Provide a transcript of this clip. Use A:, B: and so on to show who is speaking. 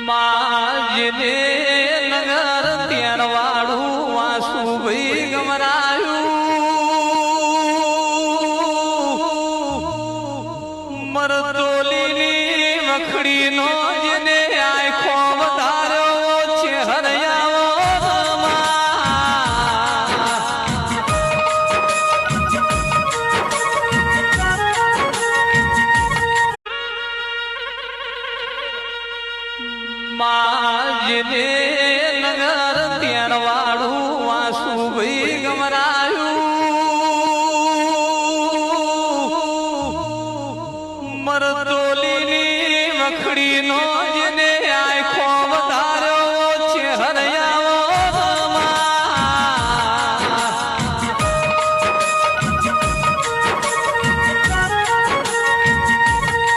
A: માજને નગર ત્યાર વાળું વાસુ ભાઈ ગમરાયું મરતોલીની મખડી નો જેને આખો વધાર્યો છે હરયાવો માજને નગર ત્યાર વાળું વાસુ ભાઈ ગમરાયું મરતોલીની મખડી નો જેને